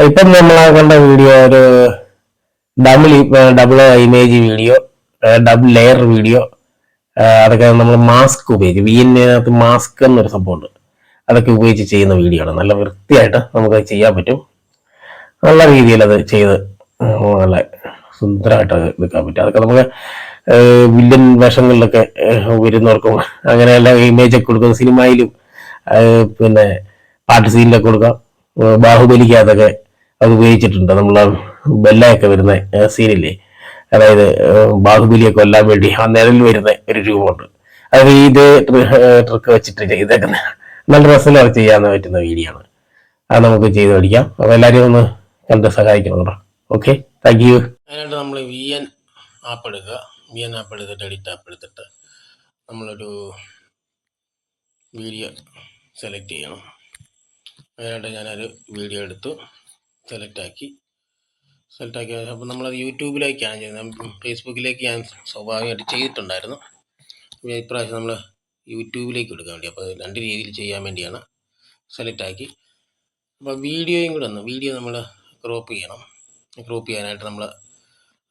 ഇപ്പം നമ്മൾ കണ്ട വീഡിയോ ഒരു double image video, double layer video, അതൊക്കെ നമ്മൾ മാസ്ക് ഉപയോഗിച്ച് വിഎന്നിനകത്ത് മാസ്ക് എന്നൊരു സംഭവമുണ്ട്. അതൊക്കെ ഉപയോഗിച്ച് ചെയ്യുന്ന വീഡിയോ ആണ്. നല്ല വൃത്തിയായിട്ട് നമുക്ക് ചെയ്യാൻ പറ്റും. നല്ല രീതിയിൽ അത് ചെയ്ത് നല്ല സുന്ദരമായിട്ട് എടുക്കാൻ പറ്റും. അതൊക്കെ നമുക്ക് വില്ലൻ വേഷങ്ങളിലൊക്കെ വരുന്നവർക്കും അങ്ങനെയുള്ള ഇമേജ് ഒക്കെ കൊടുക്കുന്ന സിനിമയിലും പിന്നെ പാട്ട് സീനിലൊക്കെ കൊടുക്കാം. ബാഹുബലിക്കകത്തൊക്കെ അത് ഉപയോഗിച്ചിട്ടുണ്ട്. നമ്മൾ ബെല്ലയൊക്കെ വരുന്ന സീനില്ലേ, അതായത് ബാഹുബലിയെ കൊല്ലാൻ വേണ്ടി ആ നിഴലിൽ വരുന്ന ഒരു രൂപമുണ്ട്. അത് ഇത് ട്രിക്ക് വെച്ചിട്ട് ചെയ്തേക്കുന്ന നല്ല രസത്തിൽ ചെയ്യാൻ പറ്റുന്ന വീഡിയോ ആണ്. അത് നമുക്ക് ചെയ്ത് പഠിക്കാം. അപ്പോൾ എല്ലാവരും ഒന്ന് കണ്ട് സഹായിക്കണം കേട്ടോ. Okay, thank you. അതിനായിട്ട് നമ്മൾ വി എൻ ആപ്പ് എടുക്കുക. വി എൻ ആപ്പ് എടുത്തിട്ട് എഡിറ്റ് ആപ്പ് എടുത്തിട്ട് നമ്മളൊരു വീഡിയോ സെലക്ട് ചെയ്യണം. അതിനായിട്ട് ഞാനൊരു വീഡിയോ എടുത്തു സെലക്ട് ആക്കി. അപ്പോൾ നമ്മളത് യൂട്യൂബിലേക്കാണ് ചെയ്യുന്നത്. ഫേസ്ബുക്കിലേക്ക് ഞാൻ സ്വാഭാവികമായിട്ട് ചെയ്തിട്ടുണ്ടായിരുന്നു. ഇപ്രാവശ്യം നമ്മൾ യൂട്യൂബിലേക്ക് എടുക്കാൻ വേണ്ടി, അപ്പോൾ രണ്ട് രീതിയിൽ ചെയ്യാൻ വേണ്ടിയാണ് സെലക്ട് ആക്കി. അപ്പോൾ വീഡിയോയും കൂടെ വീഡിയോ നമ്മൾ ക്രോപ്പ് ചെയ്യണം. ക്രോപ്പ് ചെയ്യാനായിട്ട് നമ്മൾ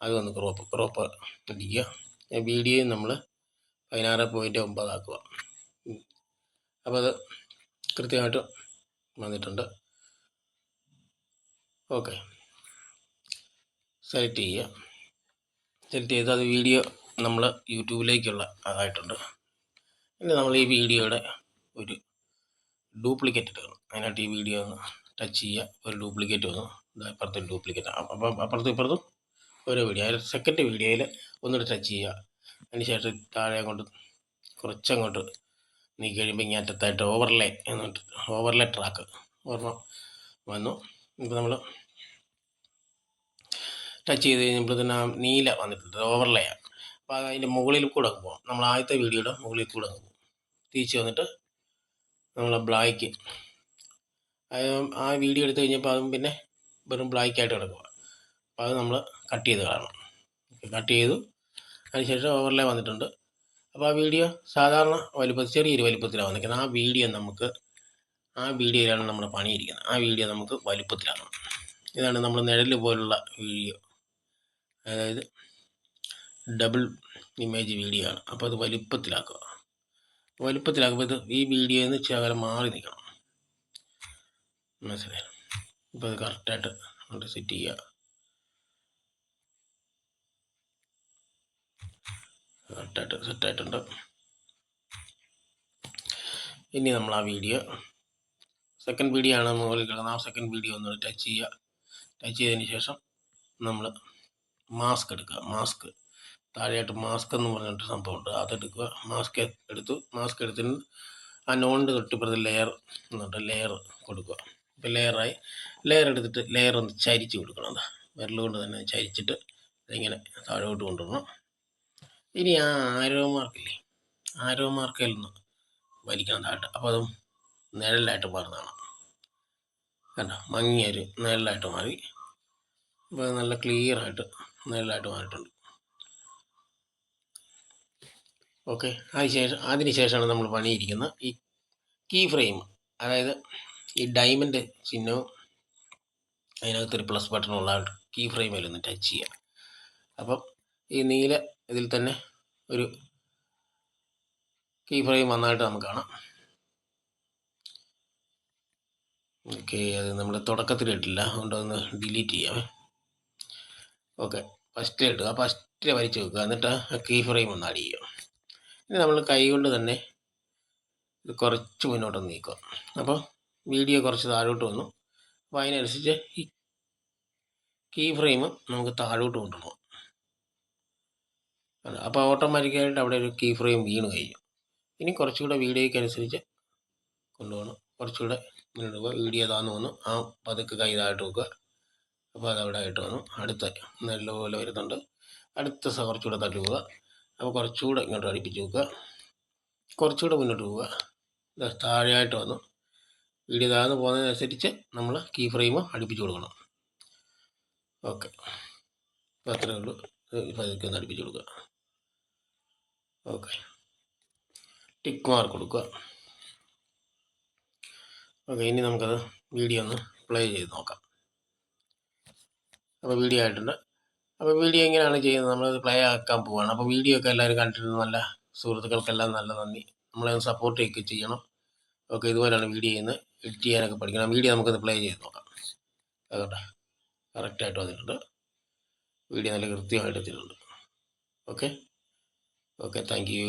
അത് ക്രോപ്പ് അടിക്കുക. വീഡിയോയും നമ്മൾ 16.9 ആക്കുക. അപ്പോൾ അത് കൃത്യമായിട്ട് വന്നിട്ടുണ്ട്. ഓക്കെ, സെലക്ട് ചെയ്യുക. സെലക്ട് ചെയ്ത് അത് വീഡിയോ നമ്മൾ യൂട്യൂബിലേക്കുള്ള അതായിട്ടുണ്ട്. ഇനി നമ്മൾ ഈ വീഡിയോയുടെ ഒരു ഡ്യൂപ്ലിക്കേറ്റ് എടുക്കണം. അതിനായിട്ട് ഈ വീഡിയോ ഒന്ന് ടച്ച് ചെയ്യുക. ഒരു ഡ്യൂപ്ലിക്കേറ്റ് വന്നു. അപ്പുറത്തൊരു ഡ്യൂപ്ലിക്കേറ്റ്, അപ്പം അപ്പുറത്തും ഇപ്പുറത്തും ഓരോ വീഡിയോ. അതിൽ സെക്കൻഡ് വീഡിയോയിൽ ഒന്നുകൂടി ടച്ച് ചെയ്യുക. അതിന് ശേഷം താഴെ അങ്ങോട്ട് കുറച്ചങ്ങോട്ട് നീക്കി കഴിയുമ്പോൾ ഇങ്ങേറ്റത്തായിട്ട് ഓവർലേ ട്രാക്ക് ഓർമ്മ വന്നു. ഇപ്പോൾ നമ്മൾ ടച്ച് ചെയ്ത് കഴിഞ്ഞപ്പോൾ തന്നെ നീല വന്നിട്ടുണ്ട്, ഓവർലേ ആണ്. അപ്പോൾ അതിൻ്റെ മുകളിൽ കൂടെ പോകാം. നമ്മൾ ആദ്യത്തെ വീഡിയോയുടെ മുകളിൽ കൂടെ പോകും. തിരിച്ച് വന്നിട്ട് നമ്മൾ ബ്ലാക്ക്, ആ വീഡിയോ എടുത്തു കഴിഞ്ഞപ്പോൾ അതും പിന്നെ വെറും ബ്ലാക്കായിട്ട് കിടക്കുക. അപ്പോൾ അത് നമ്മൾ കട്ട് ചെയ്ത് കളയണം. കട്ട് ചെയ്തു. അതിനുശേഷം ഓവർലേ വന്നിട്ടുണ്ട്. അപ്പോൾ ആ വീഡിയോ സാധാരണ ചെറിയൊരു വലുപ്പത്തിലാണ് വന്നിരിക്കുന്നത്. ആ വീഡിയോയിലാണ് നമ്മുടെ പണിയിരിക്കുന്നത്. ആ വീഡിയോ നമുക്ക് വലുപ്പത്തിലാണ്. ഇതാണ് നമ്മൾ നിഴൽ പോലുള്ള വീഡിയോ, അതായത് ഡബിൾ ഇമേജ് വീഡിയോ ആണ്. അപ്പോൾ അത് വലുപ്പത്തിലാക്കുക. വലുപ്പത്തിലാക്കുമ്പോൾ ഈ വീഡിയോയിൽ നിന്ന് ശകലം മാറി നിൽക്കണം. മനസ്സിലായി? ഇപ്പോൾ അത് കറക്റ്റായിട്ട് അങ്ങോട്ട് സെറ്റ് ചെയ്യുക. കറക്റ്റായിട്ട് സെറ്റായിട്ടുണ്ട്. ഇനി നമ്മൾ ആ വീഡിയോ, സെക്കൻഡ് വീഡിയോ ആണ് മുകളിൽ കിടക്കുന്നത്. ആ സെക്കൻഡ് വീഡിയോ ഒന്ന് ടച്ച് ചെയ്യുക. ടച്ച് ചെയ്തതിന് ശേഷം നമ്മൾ മാസ്ക് എടുക്കുക. മാസ്ക് താഴെയായിട്ട് മാസ്ക് എന്ന് പറഞ്ഞിട്ട് സംഭവമുണ്ട്, അതെടുക്കുക. മാസ്ക് എടുത്തിട്ട് ആ നോണിൻ്റെ തൊട്ടിപ്പുറത്ത് ലെയർ എന്നുണ്ട്, ലെയർ കൊടുക്കുക. ഇപ്പോൾ ലെയർ എടുത്തിട്ട് ലെയർ ഒന്ന് ചരിച്ച് കൊടുക്കണം. എന്താ വിരൽ കൊണ്ട് തന്നെ ചരിച്ചിട്ട് ഇങ്ങനെ താഴോട്ട് കൊണ്ടുവരണം. ഇനി ആ ആരോ മാർക്കിൽ നിന്ന് വലിക്കണം താഴോട്ട്. അപ്പോൾ അതും നിഴലായിട്ട് മാറുന്നതാണ്. കണ്ടോ, മങ്ങിയൊരു നിഴലായിട്ട് മാറി. അപ്പോൾ നല്ല ക്ലിയറായിട്ട് നിഴലായിട്ട് മാറിയിട്ടുണ്ട്. ഓക്കെ, അതിനുശേഷമാണ് നമ്മൾ പണിയിരിക്കുന്നത് ഈ കീ ഫ്രെയിം, അതായത് ഈ ഡയമണ്ട് ചിഹ്നവും അതിനകത്തൊരു പ്ലസ് ബട്ടണുള്ള കീ ഫ്രെയിമിൽ ഒന്ന് ടച്ച് ചെയ്യുക. അപ്പം ഈ നീല ഇതിൽ തന്നെ ഒരു കീ ഫ്രെയിം വന്നായിട്ട് നമുക്ക് കാണാം. ഓക്കെ, അത് നമ്മൾ തുടക്കത്തിലിട്ടില്ല, അതുകൊണ്ട് ഒന്ന് ഡിലീറ്റ് ചെയ്യാമേ. ഓക്കെ, ഫസ്റ്റ് ഇടുക. ഫസ്റ്റ് വലിച്ചു വെക്കുക. എന്നിട്ട് ആ കീ ഫ്രെയിം ഒന്ന് ആഡ് ചെയ്യുക. ഇനി നമ്മൾ കൈ കൊണ്ട് തന്നെ ഇത് കുറച്ച് മുന്നോട്ടൊന്ന് നീക്കുക. അപ്പോൾ വീഡിയോ കുറച്ച് താഴോട്ട് വന്നു. അപ്പോൾ അതിനനുസരിച്ച് ഈ കീ ഫ്രെയിം നമുക്ക് താഴോട്ട് കൊണ്ടുപോകാം. അപ്പോൾ ഓട്ടോമാറ്റിക്കായിട്ട് അവിടെ ഒരു കീ ഫ്രെയിം വീണ് കഴിഞ്ഞു. ഇനി കുറച്ചുകൂടെ വീഡിയോയ്ക്ക് അനുസരിച്ച് കൊണ്ടുപോകണം. കുറച്ചുകൂടെ മുന്നോട്ട് വീഡിയോ താന്ന് വന്നു. ആ പതുക്കെ കൈ താഴോട്ട് വെക്കുക. അപ്പോൾ അതവിടെ ആയിട്ട് വന്നു. അടുത്ത നല്ലപോലെ വരുന്നുണ്ട്. അടുത്ത കുറച്ചുകൂടെ തട്ടി പോവുക. അപ്പോൾ കുറച്ചുകൂടെ ഇങ്ങോട്ട് അടുപ്പിച്ച് വെക്കുക. കുറച്ചുകൂടെ മുന്നോട്ട് പോവുക. താഴെയായിട്ട് വന്നു. വീഡിയോ താഴ്ന്ന് പോകുന്നതിനനുസരിച്ച് നമ്മൾ കീ ഫ്രെയിം അടുപ്പിച്ച് കൊടുക്കണം. ഓക്കെ, അപ്പോൾ അത്രയേ ഉള്ളൂ. പതുക്കെ ഒന്ന് അടുപ്പിച്ച് കൊടുക്കുക. ഓക്കെ, ടിക്ക് മാർക്ക് കൊടുക്കുക. ഓക്കെ, ഇനി നമുക്കത് വീഡിയോ ഒന്ന് പ്ലേ ചെയ്ത് നോക്കാം. അപ്പോൾ വീഡിയോ ആയിട്ടുണ്ട്. അപ്പോൾ വീഡിയോ എങ്ങനെയാണ് ചെയ്യുന്നത്, നമ്മളത് പ്ലേ ആക്കാൻ പോവുകയാണ്. അപ്പോൾ വീഡിയോ ഒക്കെ എല്ലാവരും കണ്ടിരുന്നു. നല്ല സുഹൃത്തുക്കൾക്കെല്ലാം നല്ല നന്ദി. നമ്മളെ ഒന്ന് സപ്പോർട്ട് ഒക്കെ ചെയ്യണം. ഓക്കെ, ഇതുപോലെയാണ് വീഡിയോ ചെയ്യുന്നത്. എഡിറ്റ് ചെയ്യാനൊക്കെ പഠിക്കണം. വീഡിയോ നമുക്കൊന്ന് പ്ലേ ചെയ്ത് നോക്കാം. അതുകൊണ്ട് കറക്റ്റായിട്ട് വന്നിട്ടുണ്ട്. വീഡിയോ നല്ല കൃത്യമായിട്ട് എത്തിയിട്ടുണ്ട്. Okay, thank you.